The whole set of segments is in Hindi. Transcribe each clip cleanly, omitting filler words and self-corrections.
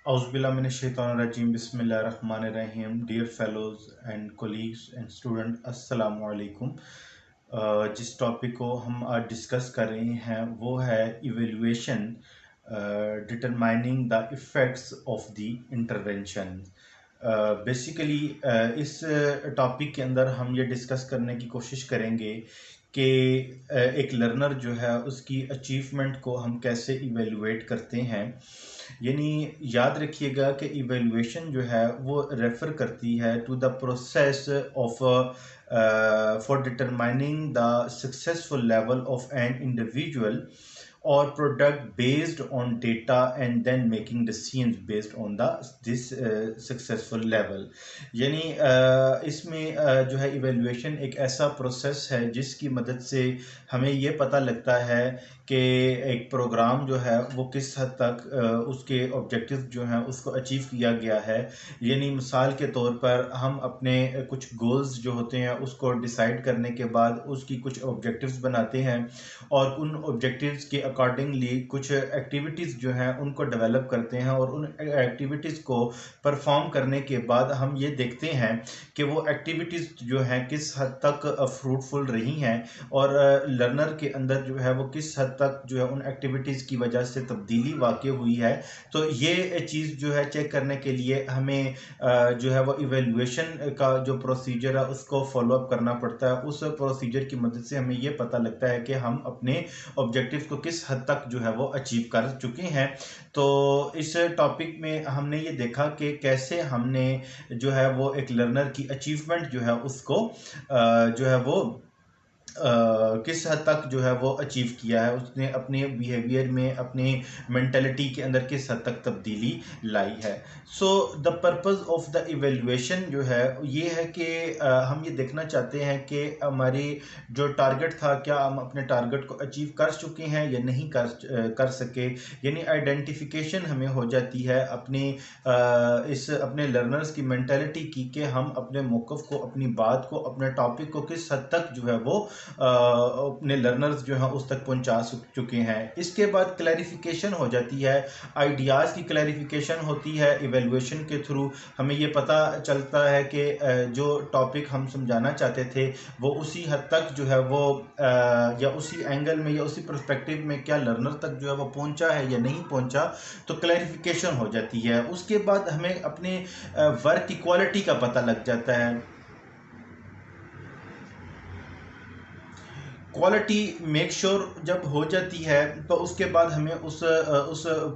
औज़ुबिल्लाहिमिनश्शैतानिर्रजीम बिस्मिल्लाहिर्रहमानिर्रहीम। Dear fellows and colleagues and student, अस्सलामु अलैकुम। जिस टॉपिक को हम आज डिस्कस कर रहे हैं वो है evaluation determining the effects of the intervention. Basically इस टॉपिक के अंदर हम ये डिस्कस करने की कोशिश करेंगे कि एक लर्नर जो है उसकी अचीवमेंट को हम कैसे इवेलुएट करते हैं। यानी याद रखिएगा कि इवेलुएशन जो है वो रेफ़र करती है to the process of for determining the successful level of an individual or product based on data and then making decisions based on the this successful level। यानी इसमें जो है इवेल्युएशन एक ऐसा प्रोसेस है जिसकी मदद से हमें ये पता लगता है कि एक प्रोग्राम जो है वो किस हद तक उसके ऑब्जेक्टिव जो हैं उसको अचीव किया गया है। यानी मिसाल के तौर पर हम अपने कुछ गोल्स जो होते हैं उसको डिसाइड करने के बाद उसकी कुछ ऑब्जेक्टिव्स बनाते हैं और उन ऑब्जेक्टिव्स के अकॉर्डिंगली कुछ एक्टिविटीज़ जो हैं उनको डेवलप करते हैं और उन एक्टिविटीज़ को परफॉर्म करने के बाद हम ये देखते हैं कि वो एक्टिविटीज़ जो हैं किस हद तक फ्रूटफुल रही हैं और लर्नर के अंदर जो है वो किस हद तक जो है उन एक्टिविटीज़ की वजह से तब्दीली वाक़ई हुई है। तो ये चीज़ जो है चेक करने के लिए हमें जो है वो इवेल्युएशन का जो प्रोसीजर है उसको फॉलोअप करना पड़ता है। उस प्रोसीजर की मदद से हमें ये पता लगता है कि हम अपने ऑब्जेक्टिव को किस हद तक जो है वो अचीव कर चुके हैं। तो इस टॉपिक में हमने ये देखा कि कैसे हमने जो है वो एक लर्नर की अचीवमेंट जो है उसको जो है वो किस हद तक जो है वो अचीव किया है, उसने अपने बिहेवियर में अपनी मेंटलिटी के अंदर किस हद तक तब्दीली लाई है। So the purpose of the evaluation जो है ये है कि हम ये देखना चाहते हैं कि हमारी जो टारगेट था क्या हम अपने टारगेट को अचीव कर चुके हैं या नहीं कर सके। यानी आइडेंटिफिकेशन हमें हो जाती है अपनी इस अपने लर्नर्स की मेंटलिटी की कि हम अपने मौक़िफ़ को, अपनी बात को, अपने टॉपिक को किस हद तक जो है वो अपने लर्नर्स जो हैं उस तक पहुंचा चुके हैं। इसके बाद क्लैरिफिकेशन हो जाती है, आइडियाज़ की क्लैरिफिकेशन होती है। इवेल्युएशन के थ्रू हमें ये पता चलता है कि जो टॉपिक हम समझाना चाहते थे वो उसी हद तक जो है वो या उसी एंगल में या उसी पर्सपेक्टिव में क्या लर्नर तक जो है वो पहुंचा है या नहीं पहुंचा। तो क्लैरिफिकेशन हो जाती है। उसके बाद हमें अपने वर्क की क्वालिटी का पता लग जाता है। क्वालिटी मेक श्योर जब हो जाती है तो उसके बाद हमें उस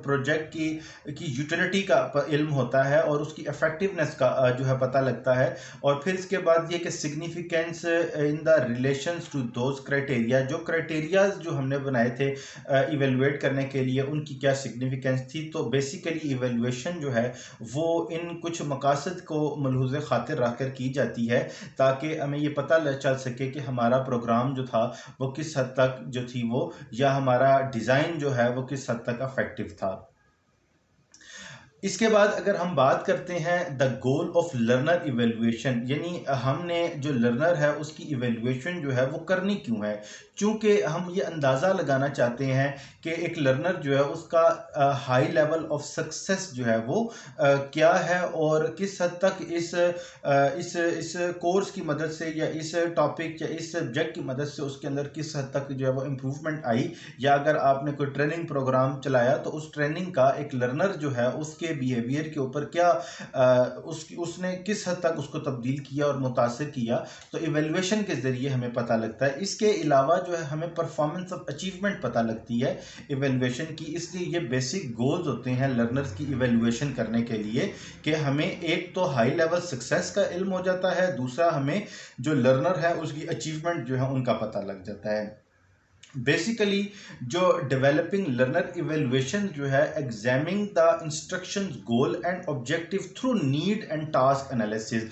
प्रोजेक्ट की यूटिलिटी का इल्म होता है और उसकी इफेक्टिवनेस का जो है पता लगता है। और फिर इसके बाद ये कि significance in the relations to those criteria, जो क्राइटेरियाज जो हमने बनाए थे इवेलुएट करने के लिए उनकी क्या सिग्निफिकेंस थी। तो बेसिकली इवेलुएशन जो है वो इन कुछ मकासद को मलहूज़ खातिर रख कर की जाती है ताकि हमें ये पता चल सके कि हमारा प्रोग्राम जो था वो किस हद तक जो थी वो या हमारा डिज़ाइन जो है वो किस हद तक इफेक्टिव था। इसके बाद अगर हम बात करते हैं the goal of learner evaluation, यानी हमने जो लर्नर है उसकी इवेल्युएशन जो है वो करनी क्यों है। चूँकि हम ये अंदाज़ा लगाना चाहते हैं कि एक लर्नर जो है उसका हाई लेवल ऑफ सक्सेस जो है वो क्या है और किस हद तक इस कोर्स की मदद से या इस टॉपिक या इस सब्जेक्ट की मदद से उसके अंदर किस हद तक जो है वो इम्प्रूवमेंट आई। या अगर आपने कोई ट्रेनिंग प्रोग्राम चलाया तो उस ट्रेनिंग का एक लर्नर जो है उसके बिहेवियर के ऊपर क्या उसने किस हद तक उसको तब्दील किया और मुतासिर किया। तो इवेल्युएशन के ज़रिए हमें पता लगता है। इसके अलावा जो है हमें परफॉर्मेंस ऑफ अचीवमेंट पता लगती है इवेल्युएशन की। इसलिए ये बेसिक गोल्स होते हैं लर्नर्स की इवेल्युएशन करने के लिए कि हमें एक तो हाई लेवल सक्सेस का इल्म हो जाता है, दूसरा हमें जो लर्नर है उसकी अचीवमेंट जो है उनका पता लग जाता है। बेसिकली जो डेवलपिंग लर्नर इवेल्युएशन जो है examining the instructions goal and objective through need and task analysis.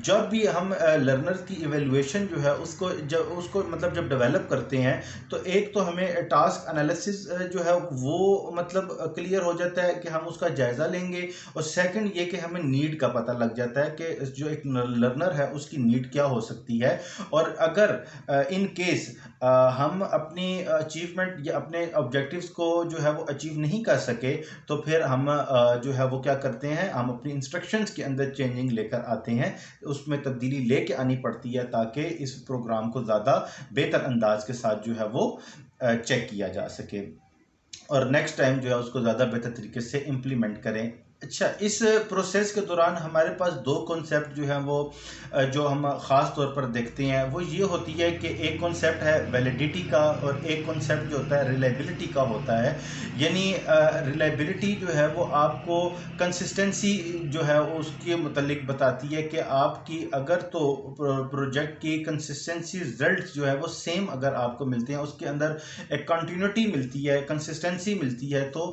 जब भी हम लर्नर की इवेल्युएशन जो है उसको मतलब जब डेवलप करते हैं तो एक तो हमें टास्क एनालिसिस जो है वो मतलब क्लियर हो जाता है कि हम उसका जायज़ा लेंगे। और सेकंड ये कि हमें नीड का पता लग जाता है कि जो एक लर्नर है उसकी नीड क्या हो सकती है। और अगर इन केस हम अपनी अचीवमेंट या अपने ऑब्जेक्टिव्स को जो है वो अचीव नहीं कर सके, तो फिर हम जो है वो क्या करते हैं, हम अपनी इंस्ट्रक्शंस के अंदर चेंजिंग लेकर आते हैं, उसमें तब्दीली लेके आनी पड़ती है ताकि इस प्रोग्राम को ज़्यादा बेहतर अंदाज के साथ जो है वो चेक किया जा सके और नेक्स्ट टाइम जो है उसको ज़्यादा बेहतर तरीके से इम्प्लीमेंट करें। अच्छा, इस प्रोसेस के दौरान हमारे पास दो कॉन्सेप्ट जो हैं वो जो हम ख़ास तौर पर देखते हैं वो ये होती है कि एक कॉन्सेप्ट है वैलिडिटी का और एक कॉन्सेप्ट जो होता है रिलायबिलिटी का होता है। यानी रिलायबिलिटी जो है वो आपको कंसिस्टेंसी जो है उसके मुतालिक बताती है कि आपकी अगर तो प्रोजेक्ट की कंसिस्टेंसी रिजल्ट जो है वो सेम अगर आपको मिलते हैं, उसके अंदर एक कंटिन्यूटी मिलती है, कंसिस्टेंसी मिलती है, तो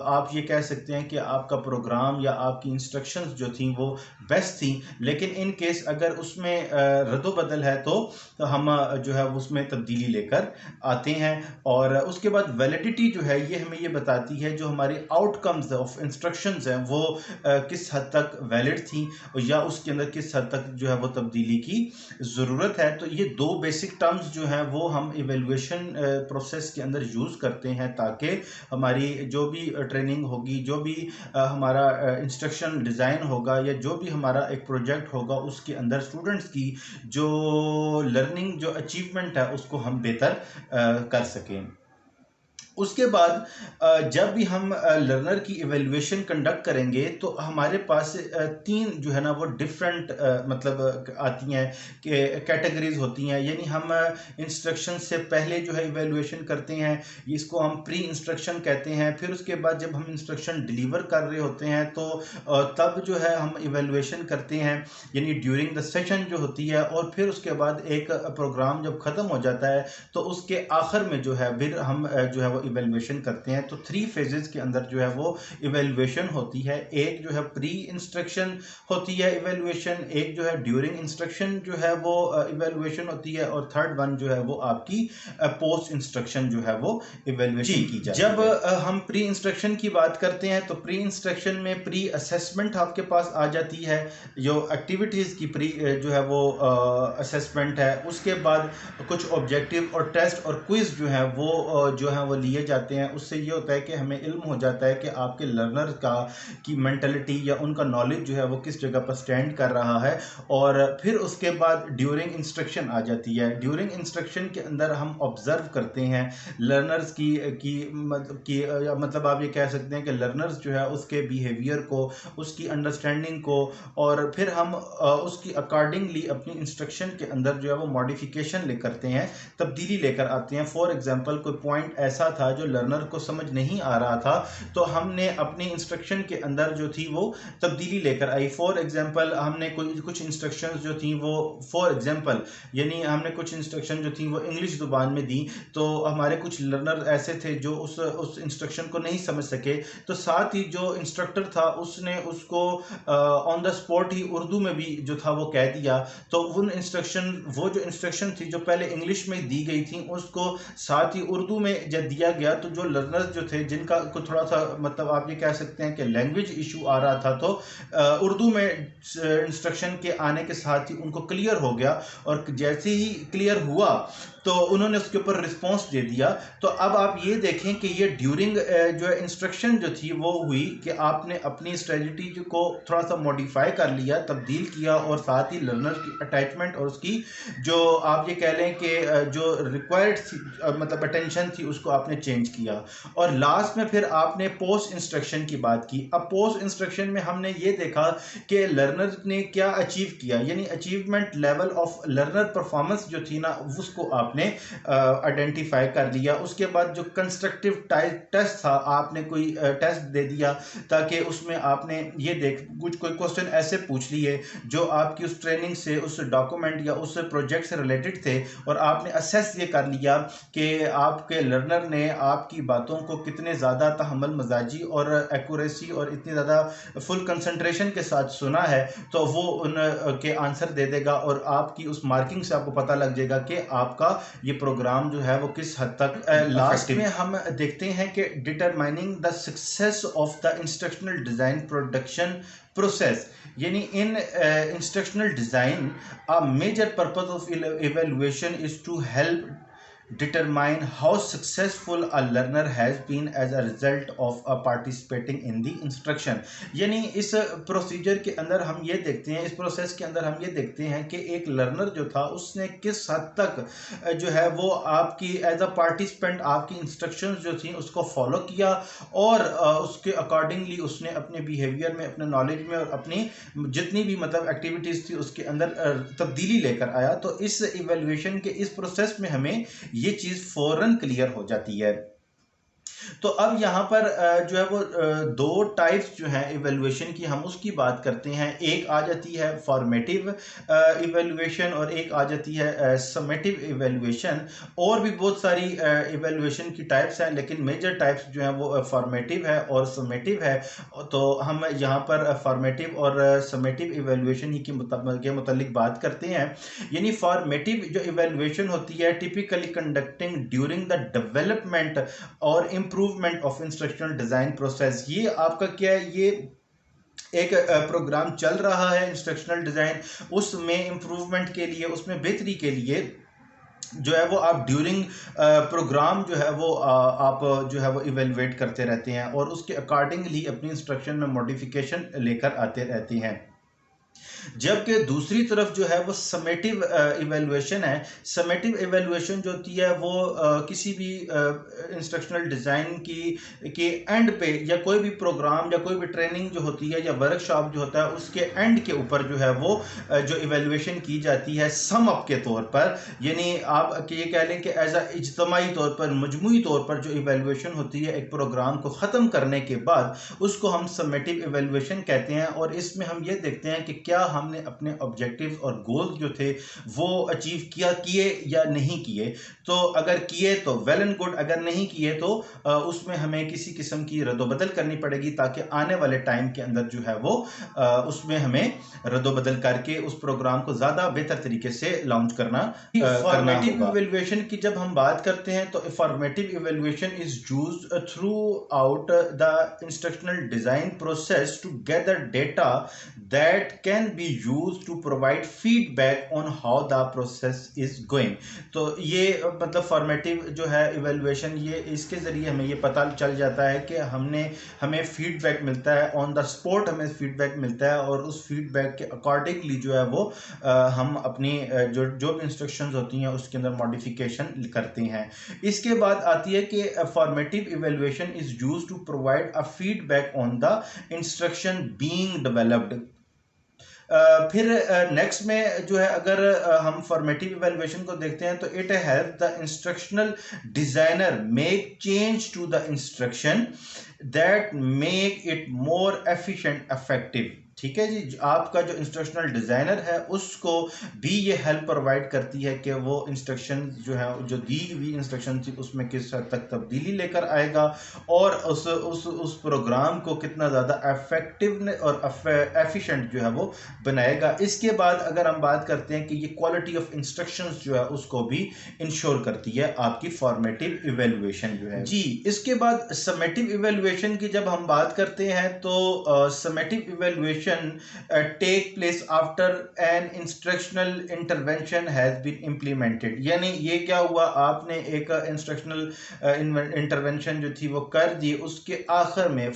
आप ये कह सकते हैं कि आपका प्रोग्राम या आपकी इंस्ट्रक्शंस जो थी वो बेस्ट थी। लेकिन इन केस अगर उसमें रद्दोबदल है तो हम जो है उसमें तब्दीली लेकर आते हैं। और उसके बाद वैलिडिटी जो है ये हमें ये बताती है जो हमारी आउटकम्स ऑफ इंस्ट्रक्शंस हैं वो किस हद तक वैलिड थी या उसके अंदर किस हद तक जो है वो तब्दीली की ज़रूरत है। तो ये दो बेसिक टर्म्स जो हैं वो हम इवेल्युएशन प्रोसेस के अंदर यूज़ करते हैं ताकि हमारी जो भी ट्रेनिंग होगी, जो भी हमारा इंस्ट्रक्शन डिज़ाइन होगा या जो भी हमारा एक प्रोजेक्ट होगा उसके अंदर स्टूडेंट्स की जो लर्निंग जो अचीवमेंट है उसको हम बेहतर कर सकें। उसके बाद जब भी हम लर्नर की इवेल्युएशन कंडक्ट करेंगे तो हमारे पास तीन जो है ना वो डिफरेंट मतलब आती हैं कि कैटेगरीज होती हैं। यानी हम इंस्ट्रक्शन से पहले जो है इवेल्युएशन करते हैं, इसको हम प्री इंस्ट्रक्शन कहते हैं। फिर उसके बाद जब हम इंस्ट्रक्शन डिलीवर कर रहे होते हैं तो तब जो है हम इवेल्युएशन करते हैं, यानी ड्यूरिंग द सेशन जो होती है। और फिर उसके बाद एक प्रोग्राम जब ख़त्म हो जाता है तो उसके आखिर में जो है फिर हम जो है वो इवेल्युएशन करते हैं। तो 3 फेजेस के अंदर जो है वो इवेल्युएशन होती है। एक जो है प्री इंस्ट्रक्शन होती है इवेल्युएशन, एक जो है ड्यूरिंग इंस्ट्रक्शन जो है वो इवेल्युएशन होती है, और थर्ड वन जो है वो आपकी पोस्ट इंस्ट्रक्शन जो है वो इवेल्युएशन की जाती है। जब हम प्री इंस्ट्रक्शन की बात करते हैं तो प्री इंस्ट्रक्शन में प्री असेसमेंट आपके पास आ जाती है, जो एक्टिविटीज़ की प्री जो है वो असेसमेंट है। उसके बाद कुछ ऑब्जेक्टिव और टेस्ट और क्विज जो है वो लिए जाते हैं। उससे ये होता है कि हमें इल्म हो जाता है कि आपके लर्नर का की मेंटलिटी या उनका नॉलेज जो है वो किस जगह पर स्टैंड कर रहा है। और फिर उसके बाद ड्यूरिंग इंस्ट्रक्शन आ जाती है। ड्यूरिंग इंस्ट्रक्शन के अंदर हम ऑब्जर्व करते हैं लर्नर्स मतलब आप ये कह सकते हैं कि लर्नर्स जो है उसके बिहेवियर को, उसकी अंडरस्टैंडिंग को, और फिर हम उसकी अकॉर्डिंगली अपनी इंस्ट्रक्शन के अंदर जो है वो मॉडिफिकेशन ले करते हैं, तब्दीली लेकर आते हैं। फॉर एग्जांपल कोई पॉइंट ऐसा था जो लर्नर को समझ नहीं आ रहा था तो हमने अपनी इंस्ट्रक्शन के अंदर जो थी वो तब्दीली लेकर आई। फॉर एग्जांपल हमने कुछ इंस्ट्रक्शंस जो थी वो फॉर एग्जांपल यानी हमने कुछ इंस्ट्रक्शन जो थी वो इंग्लिश ज़ुबान में दी, तो हमारे कुछ लर्नर ऐसे थे जो उस इंस्ट्रक्शन को नहीं समझ सके। तो साथ ही जो इंस्ट्रक्टर था उसने उसको ऑन द स्पॉट ही उर्दू में भी जो था वो कह दिया। तो वो जो इंस्ट्रक्शन थी जो पहले इंग्लिश में दी गई थी उसको साथ ही उर्दू में जब दिया गया तो जो लर्नर्स जो थे जिनका को थोड़ा सा मतलब आप ये कह सकते हैं कि लैंग्वेज इशू आ रहा था, तो उर्दू में इंस्ट्रक्शन के आने के साथ ही उनको क्लियर हो गया, और जैसे ही क्लियर हुआ तो उन्होंने उसके ऊपर रिस्पॉन्स दे दिया। तो अब आप ये देखें कि ये ड्यूरिंग जो है इंस्ट्रक्शन जो थी वो हुई कि आपने अपनी स्ट्रेटजी को थोड़ा सा मॉडिफाई कर लिया, तब्दील किया, और साथ ही लर्नर की अटैचमेंट और उसकी जो आप ये कह लें कि जो रिक्वायर्ड थी मतलब अटेंशन थी उसको आपने चेंज किया। और लास्ट में फिर आपने पोस्ट इंस्ट्रक्शन की बात की। अब पोस्ट इंस्ट्रक्शन में हमने ये देखा कि लर्नर ने क्या अचीव किया, यानी achievement level of learner performance जो थी ना उसको आपने आइडेंटिफाई कर लिया। उसके बाद जो कंस्ट्रक्टिव टेस्ट था आपने कोई टेस्ट दे दिया ताकि उसमें आपने ये कोई क्वेश्चन ऐसे पूछ लिए जो आपकी उस ट्रेनिंग से, उस डॉक्यूमेंट या उस प्रोजेक्ट से रिलेटेड थे, और आपने असेस ये कर लिया कि आपके लर्नर ने आपकी बातों को कितने ज़्यादा तहम्मुल मजाजी और एक्यूरेसी और इतनी ज़्यादा फुल कंसंट्रेशन के साथ सुना है, तो वो उनके आंसर दे देगा, और आपकी उस मार्किंग से आपको पता लग जाएगा कि आपका ये प्रोग्राम जो है वो किस हद तक लास्ट में हम देखते हैं कि determining the success of the instructional design production process, यानी in instructional design a major purpose of evaluation is to help determine how successful a learner has been as a result of participating in the instruction। यानी इस प्रोसीजर के अंदर हम ये देखते हैं, इस प्रोसेस के अंदर हम ये देखते हैं कि एक लर्नर जो था उसने किस हद तक जो है वो आपकी एज अ पार्टिसिपेंट आपकी इंस्ट्रक्शंस जो थी उसको फॉलो किया और उसके अकॉर्डिंगली उसने अपने बिहेवियर में, अपने नॉलेज में और अपनी जितनी भी मतलब एक्टिविटीज़ थी उसके अंदर तब्दीली लेकर आया। तो इस इवेल्युएशन के इस प्रोसेस में हमें ये चीज़ फौरन क्लियर हो जाती है। तो अब यहाँ पर जो है वो दो टाइप्स जो हैं इवेल्युएशन की, हम उसकी बात करते हैं। एक आ जाती है फॉर्मेटिव इवेल्युएशन और एक आ जाती है समेटिव इवेल्युएशन। और भी बहुत सारी इवेल्युएशन की टाइप्स हैं, लेकिन मेजर टाइप्स जो हैं वो फॉर्मेटिव है और समेटिव है। तो हम यहाँ पर फॉर्मेटिव और समेटिव इवेल्युएशन ही के मुतालिक बात करते हैं। यानी फॉर्मेटिव जो इवेल्युएशन होती है typically conducting during the development और improvement of instructional design process. ये आपका क्या है, ये एक प्रोग्राम चल रहा है इंस्ट्रक्शनल डिज़ाइन, उसमें इम्प्रूवमेंट के लिए, उसमें बेहतरी के लिए जो है वो आप ड्यूरिंग प्रोग्राम जो है वो आप जो है वो इवेलुएट करते रहते हैं और उसके अकॉर्डिंगली अपनी इंस्ट्रक्शन में मॉडिफिकेशन लेकर आते रहते हैं। जबकि दूसरी तरफ जो है वो समेटिव इवेल्युएशन है। समेटिव इवेल्युएशन जो होती है वो किसी भी इंस्ट्रक्शनल डिज़ाइन की के एंड पे या कोई भी प्रोग्राम या कोई भी ट्रेनिंग जो होती है या वर्कशॉप जो होता है उसके एंड के ऊपर जो है वो जो इवेल्युएशन की जाती है सम अप के तौर पर। यानी आप ये कह लें कि एज अ इज्तमाही तौर पर, मजमूई तौर पर जो इवेल्युएशन होती है एक प्रोग्राम को ख़त्म करने के बाद, उसको हम समेटिव इवेल्युएशन कहते हैं। और इसमें हम ये देखते हैं कि क्या हमने अपने ऑब्जेक्टिव्स और गोल्स जो थे वो अचीव किए या नहीं किए। तो अगर किए तो वेल एंड गुड, अगर नहीं किए तो उसमें हमें किसी किस्म की रद्दोबदल करनी पड़ेगी ताकि आने वाले टाइम के अंदर जो है वो उसमें हमें रद्दोबदल करके उस प्रोग्राम को ज़्यादा बेहतर तरीके से लॉन्च करना फॉर्मेटिव इवेल्युएशन की जब हम बात करते हैं तो formative evaluation is used throughout the instructional design process to gather data that can be used to provide feedback on how the process is going। तो ये मतलब फॉर्मेटिव जो है इवेल्युएशन, ये इसके ज़रिए हमें ये पता चल जाता है कि हमें फीडबैक मिलता है ऑन द स्पॉट, हमें फीडबैक मिलता है और उस फीडबैक के अकॉर्डिंगली जो है वो हम अपनी जो भी इंस्ट्रक्शंस होती हैं उसके अंदर मॉडिफिकेशन करते हैं। इसके बाद आती है कि formative evaluation is used to provide a feedback on the instruction being developed. फिर नेक्स्ट में जो है अगर हम फॉर्मेटिव इवेल्युएशन को देखते हैं तो it help the instructional designer make change to the instruction that make it more efficient effective. ठीक है जी, आपका जो इंस्ट्रक्शनल डिज़ाइनर है उसको भी ये हेल्प प्रोवाइड करती है कि वो इंस्ट्रक्शन जो है, जो दी हुई इंस्ट्रक्शन थी उसमें किस हद तक तब्दीली लेकर आएगा और उस प्रोग्राम को कितना ज़्यादा इफेक्टिव और एफिशिएंट जो है वो बनाएगा। इसके बाद अगर हम बात करते हैं कि ये क्वालिटी ऑफ इंस्ट्रक्शंस जो है उसको भी इंश्योर करती है आपकी फॉर्मेटिव इवेल्युएशन जो है जी। इसके बाद समेटिव इवेल्युएशन की जब हम बात करते हैं तो summative evaluation take place after an instructional intervention has been implemented। यानी ये क्या हुआ, आपने एक इंस्ट्रक्शनल इंटरवेंशन जो थी वो कर दी, उसके आखिर में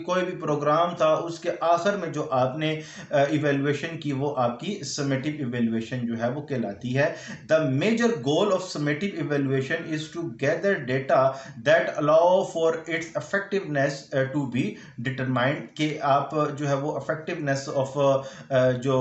कोई भी प्रोग्राम था उसके आखिर में जो आपने इवेल्युएशन की वो आपकी समेटिव इवेल्युएशन जो है वो कहलाती है। The major goal of summative evaluation is to gather data that allow for its effectiveness to be determined. कि आप जो है वो इफेक्टिवनेस ऑफ जो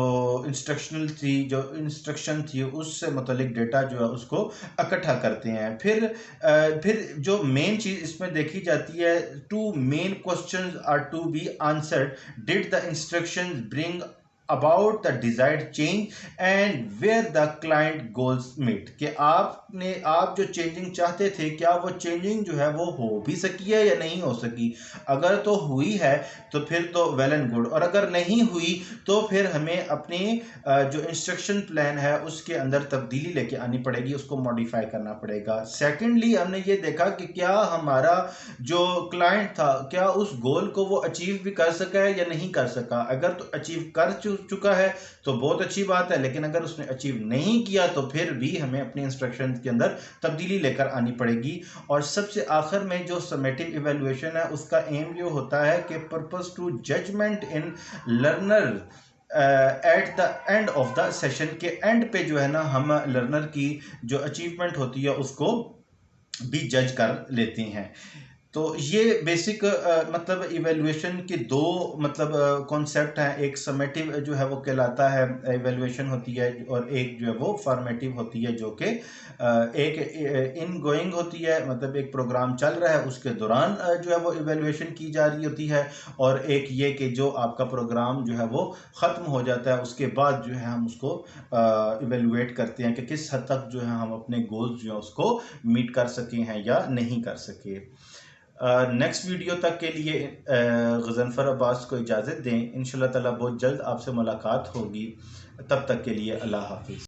इंस्ट्रक्शन थी उससे मुतलिक डेटा जो है उसको इकट्ठा करते हैं। फिर जो मेन चीज़ इसमें देखी जाती है, two main questions are to be answered. Did the instructions bring about the desired change and where the client goals meet। कि आप जो चेंजिंग चाहते थे क्या वो चेंजिंग जो है वो हो भी सकी है या नहीं हो सकी। अगर तो हुई है तो फिर तो वेल एंड गुड, और अगर नहीं हुई तो फिर हमें अपनी जो इंस्ट्रक्शन प्लान है उसके अंदर तब्दीली लेके आनी पड़ेगी, उसको मॉडिफाई करना पड़ेगा। सेकेंडली हमने ये देखा कि क्या हमारा जो क्लाइंट था क्या उस गोल को वो अचीव भी कर सका है या नहीं कर सका। अगर तो अचीव कर चुका है तो बहुत अच्छी बात है, लेकिन अगर उसने अचीव नहीं किया तो फिर भी हमें अपने इंस्ट्रक्शन के अंदर तब्दीली लेकर आनी पड़ेगी। और सबसे आखिर में जो समेटिव इवेल्युएशन है उसका एम ये होता है कि purpose to judgement in learner at the end of the session, के एंड पे जो है ना हम लर्नर की जो अचीवमेंट होती है उसको भी जज कर लेते हैं। तो ये बेसिक मतलब इवेल्युएशन के दो मतलब कॉन्सेप्ट हैं। एक समेटिव जो है वो कहलाता है इवेल्युएशन होती है, और एक जो है वो फॉर्मेटिव होती है, जो कि एक इन गोइंग होती है, मतलब एक प्रोग्राम चल रहा है उसके दौरान जो है वो इवेल्युएशन की जा रही होती है। और एक ये कि जो आपका प्रोग्राम जो है वो ख़त्म हो जाता है उसके बाद जो है हम उसको इवेल्युएट करते हैं कि किस हद तक जो है हम अपने गोल्स जो है उसको मीट कर सके हैं या नहीं कर सके। नेक्स्ट वीडियो तक के लिए गज़नफ़र अब्बास को इजाज़त दें। इंशाअल्लाह ताला बहुत जल्द आपसे मुलाकात होगी। तब तक के लिए अल्लाह हाफ़िज़।